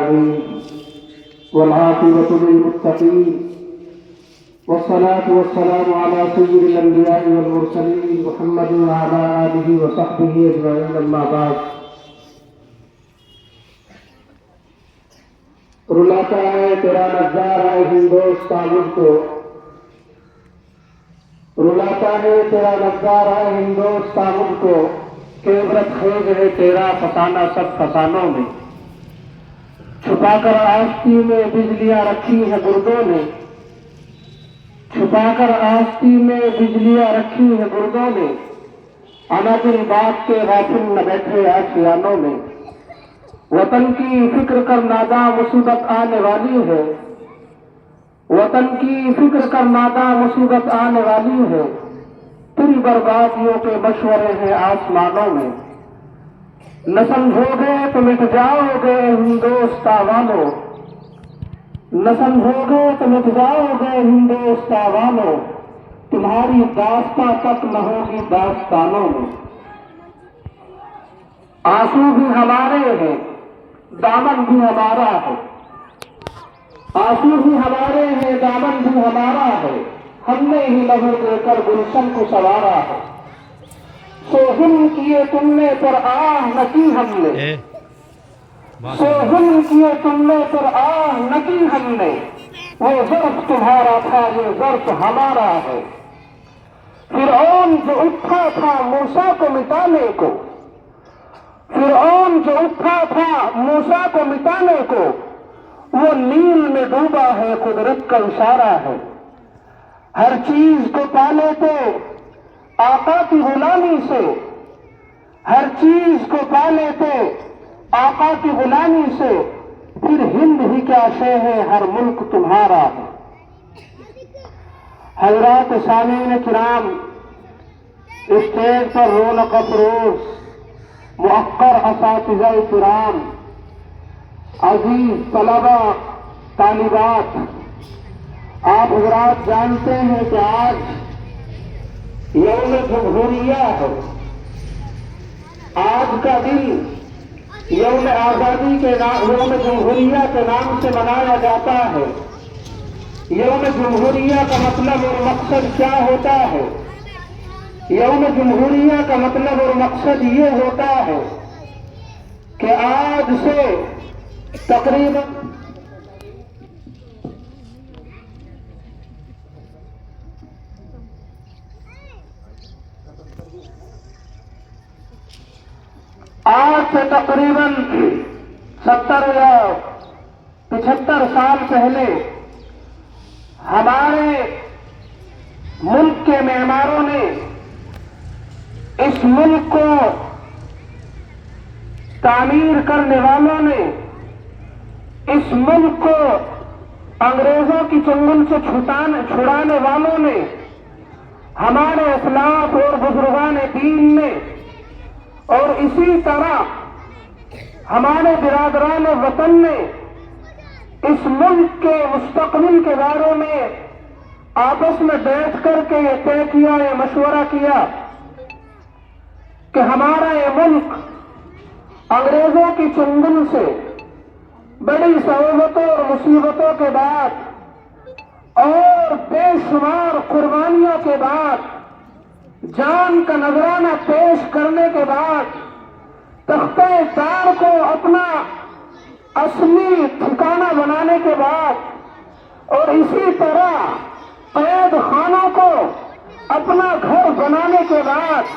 أجمعين والعاقبة للمتقين والصلاة والسلام على سيد الأنبياء والمرسلين محمد وعلى آله وصحبه أجمعين أما بعد رلاتا ہے تیرا نظارہ ہندوستان کو، رلاتا ہے تیرا نظارہ ہندوستان کو، کہ عبرت خیز ہے تیرا فسانہ سب فسانوں میں، چھپا کر آستی میں بجلیاں رکھی ہیں گردوں نے، چھپا کر آستی میں بجلیاں رکھی ہیں گردوں نے، انادل بات کے غافل نہ بیٹھے آشیانوں میں، وطن کی فکر کر ناداں مصیبت آنے والی ہے، وطن کی فکر کر ناداں مصیبت آنے والی ہے، تیری بربادیوں کے مشورے ہیں آسمانوں میں، نہ سمجھو گے تو مٹ جاؤ گے ہندوستان والو، نہ سمجھو گے تو مٹ جاؤ گے ہندوستان والو، تمہاری داستاں تک نہ ہوگی داستانوں میں، آنسو بھی ہمارے ہیں دامن بھی ہمارا ہے، آنسو بھی ہمارے ہیں دامن بھی ہمارا ہے، ہم نے ہی لہو دے کر گلشن کو سنوارا ہے، سو ظلم کیے تم نے پر آہ نہ کی ہم نے، سو ظلم کیے تم نے پر آہ نہ کی ہم نے، وہ ظرف تمہارا تھا یہ ظرف ہمارا ہے، فرعون جو اٹھا تھا موسیٰ کو مٹانے کو، فرعون جو اٹھا تھا موسیٰ کو مٹانے کو، وہ نیل میں ڈوبا ہے قدرت کا اشارہ ہے، ہر چیز کو پا لیتے آقا کی غلامی سے، ہر چیز کو پا لیتے آقا کی غلامی سے، پھر ہند ہی کیا شے ہے ہر ملک تمہارا ہے۔ حضرات سامعین کرام، اسٹیج پر رونق افروز مؤخر اساتذہ کرام، عزیز طلبہ طالبات، آپ حضرات جانتے ہیں کہ آج یوم جمہوریہ ہے، آج کا دن یوم آزادی کے یوم جمہوریہ کے نام سے منایا جاتا ہے۔ یوم جمہوریہ کا مطلب اور مقصد کیا ہوتا ہے؟ یوم جمہوریہ کا مطلب اور مقصد یہ ہوتا ہے کہ آج سے تقریباً آج سے تقریباً 70 یا 75 سال پہلے ہمارے ملک کے معماروں نے، اس ملک کو تعمیر کرنے والوں نے، اس ملک کو انگریزوں کی چنگل سے چھڑانے والوں نے، ہمارے اسلاف اور بزرگان دین نے، اور اسی طرح ہمارے برادران وطن نے اس ملک کے مستقبل کے بارے میں آپس میں بیٹھ کر کے یہ طے کیا، یہ مشورہ کیا کہ ہمارا یہ ملک انگریزوں کی چنگل سے بڑی سہولتوں اور مصیبتوں کے بعد اور بے شمار قربانیوں کے بعد، جان کا نذرانہ پیش کرنے کے بعد، تختہ تار کو اپنا اصلی ٹھکانہ بنانے کے بعد، اور اسی طرح قید خانوں کو اپنا گھر بنانے کے بعد،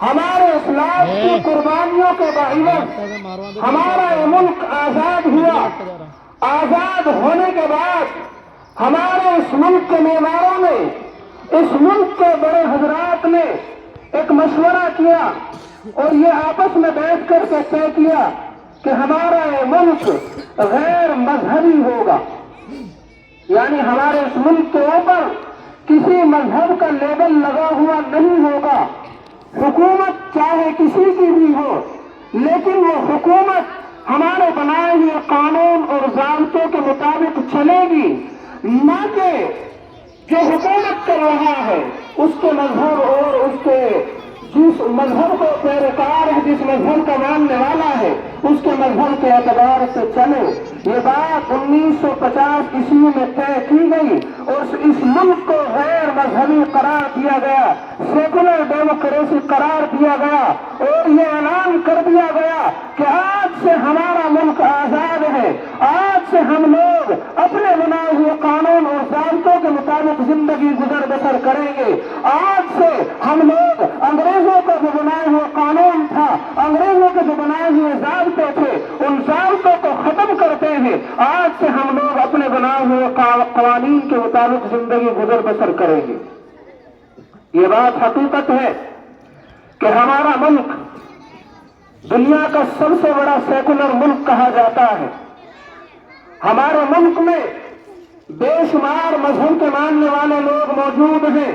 ہمارے اسلاف کی قربانیوں کے باعث ہمارا یہ ملک آزاد ہوا۔ آزاد ہونے کے بعد ہمارے اس ملک کے معماروں نے، اس ملک کے بڑے حضرات نے ایک مشورہ کیا اور یہ آپس میں بیٹھ کر کے طے کیا کہ ہمارا یہ ملک غیر مذہبی ہوگا، یعنی ہمارے اس ملک کے اوپر کسی مذہب کا لیبل لگا ہوا نہیں ہوگا، حکومت چاہے کسی کی بھی ہو، لیکن وہ حکومت ہمارے بنائے ہوئے قانون اور ضابطوں کے مطابق چلے گی، نہ کہ جو حکومت کر رہا ہے اس کے مذہب اور اس کے جس مذہب کو پیروکار ہے، جس مذہب کا ماننے والا ہے، اس کے مذہب کے اعتبار سے چلے۔ یہ بات 1950 عیسوی میں طے کی گئی اور اس ملک کو غیر مذہبی قرار دیا گیا، سیکولر ڈیموکریسی قرار دیا گیا، اور یہ اعلان کر دیا گیا کہ آج سے ہمارا ملک آزاد ہے، آج سے ہم لوگ اپنے بنائے ہوئے قانون اور ضابطوں کے مطابق زندگی گزر بسر کریں گے۔ آج سے ہم لوگ انگریزوں کا جو بنائے ہوئے قانون تھا، انگریزوں کے جو بنائے ہوئے ضابطے تھے، ان ضابطوں کو ختم کرتے ہیں۔ آج سے ہم لوگ اپنے بنائے ہوئے قوانین کے مطابق زندگی گزر بسر کریں گے۔ یہ بات حقیقت ہے کہ ہمارا ملک دنیا کا سب سے بڑا سیکولر ملک کہا جاتا ہے۔ ہمارے ملک میں بے شمار مذہب کے ماننے والے لوگ موجود ہیں،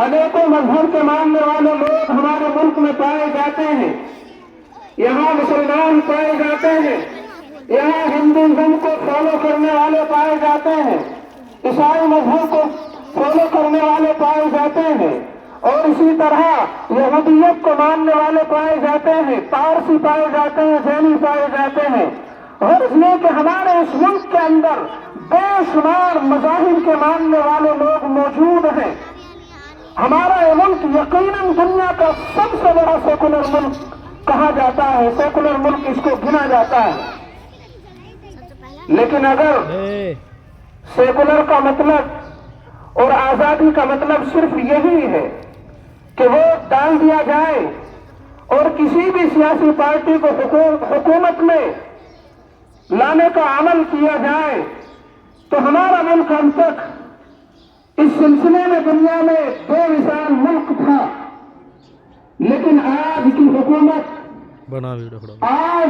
انیکوں مذہب کے ماننے والے لوگ ہمارے ملک میں پائے جاتے ہیں۔ یہاں مسلمان پائے جاتے ہیں، یہاں ہندوازم کو فالو کرنے والے پائے جاتے ہیں، عیسائی مذہب کو فالو کرنے والے پائے جاتے ہیں، اور اسی طرح یہودیت کو ماننے والے پائے جاتے ہیں، پارسی پائے جاتے ہیں، جینی پائے جاتے ہیں۔ اور اس لیے کہ ہمارے اس ملک کے اندر بے شمار مذاہب کے ماننے والے لوگ موجود ہیں۔ ہمارا یہ ملک یقیناً دنیا کا سب سے بڑا سیکولر ملک کہا جاتا ہے، سیکولر ملک اس کو گنا جاتا ہے۔ لیکن اگر سیکولر کا مطلب اور آزادی کا مطلب صرف یہی ہے کہ ووٹ ڈال دیا جائے اور کسی بھی سیاسی پارٹی کو حکومت میں لانے کا عمل کیا جائے، تو ہمارا ملک ہم تک اس سلسلے میں دنیا میں بے مثال ملک تھا۔ لیکن آج کی حکومت، آج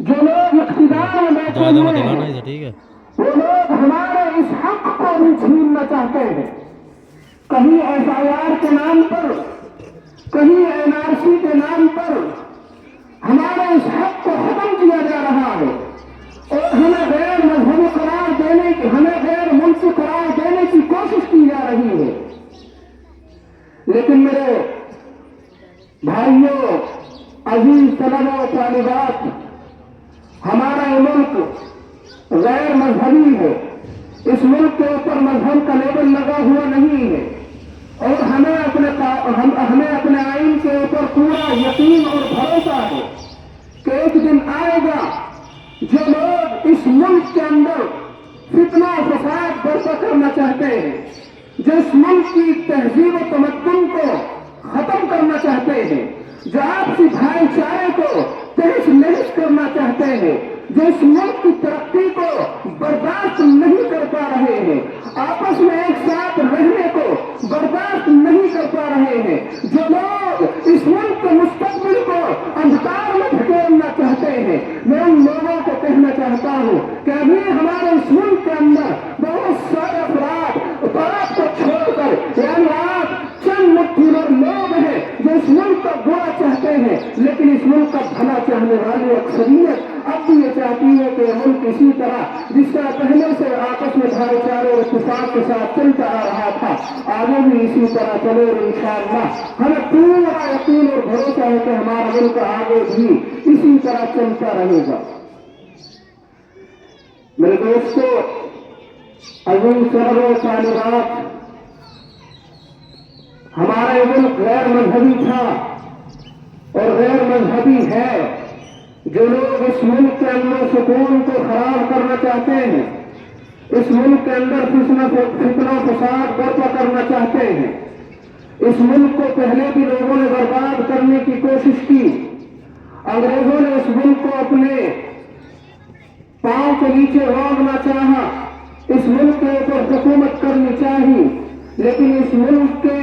جو لوگ اقتدار میں بیٹھے ہوئے ہیں، وہ لوگ ہمارے اس حق کو بھی چھیننا چاہتے ہیں۔ کہیں FIR کے نام پر، کہیں NRC کے نام پر ہمارے اس حق کو ختم کیا جا رہا ہے، اور ہمیں غیر مذہبی قرار دینے کی، ہمیں غیر ملکی قرار دینے کی کوشش کی جا رہی ہے۔ لیکن میرے بھائیوں، عزیز طلباء و طالبات، ہمارا یہ ملک غیر مذہبی ہے، اس ملک کے اوپر مذہب کا لیبل لگا ہوا نہیں ہے، اور ہمیں اپنے آئین کے اوپر پورا یقین اور بھروسہ ہے کہ ایک دن آئے گا جو لوگ اس ملک کے اندر فتنہ و فساد برپا کرنا چاہتے ہیں، جو اس ملک کی تہذیب و تمدن کو ختم کرنا چاہتے ہیں، جو آپسی بھائی چارے کو تہس نہس کرنا چاہتے ہیں، جو اس ملک کی ترقی کو برداشت نہیں کر پا رہے ہیں، آپس میں ایک ساتھ رہنے کو برداشت نہیں کر پا رہے ہیں، جو لوگ اس ملک کے مستقبل کو اندھکار میں دھکیلنا چاہتے ہیں، میں ان لوگوں کو کہنا چاہتا ہوں کہ ابھی ہمارے اس ملک کے اندر بہت سارے افراد بات کو چھوڑ کر، یعنی آپ چند مٹھی بھر لوگ ہیں جو اس ملک کا برا چاہتے ہیں، لیکن اس ملک کا بھلا چاہنے والی اکثریت اب بھی یہ چاہتی ہے کہ یہ ملک اسی طرح، جس طرح پہلے سے آپس میں بھائی چارے اور اتفاق کے ساتھ چلتا آ رہا تھا، آگے بھی اسی طرح چلے، اور انشاءاللہ ہمیں پورا یقین اور بھروسہ ہے کہ ہمارا ملک آگے بھی اسی طرح چلتا رہے گا۔ میرے دوستو، عزیز طلباء و طالبات، ہمارا یہ ملک غیر مذہبی تھا اور غیر مذہبی ہے۔ جو لوگ اس ملک کے اندر سکون کو خراب کرنا چاہتے ہیں، اس ملک کے اندر فتنہ فساد برپا کرنا چاہتے ہیں، اس ملک کو پہلے بھی لوگوں نے برباد کرنے کی کوشش کی، انگریزوں نے اس ملک کو اپنے پاؤں کے نیچے روکنا چاہا، اس ملک کے اوپر حکومت کرنی چاہی، لیکن اس ملک کے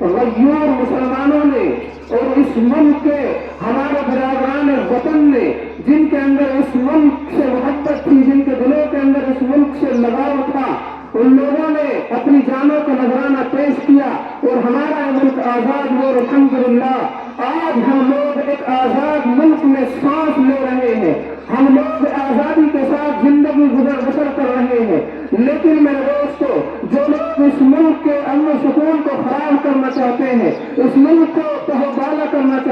غیور مسلمانوں نے اور اس ملک کے ہمارے برادران وطن نے، جن کے اندر اس ملک سے محبت تھی، جن کے دلوں کے اندر اس ملک سے لگاؤ تھا، ان لوگوں نے اپنی جانوں کا نذرانہ پیش کیا اور ہمارا ملک آزاد ہوا۔ الحمدللہ آج ہم لوگ ایک آزاد ملک میں سانس لے رہے ہیں، ہم لوگ آزادی کے ساتھ زندگی گزر بسر کر رہے ہیں۔ لیکن میرے دوستو، جو لوگ اس ملک کے امن و سکون کو خراب کرنا چاہتے ہیں، اس ملک کو تہوبالا کرنا چاہتے ہیں،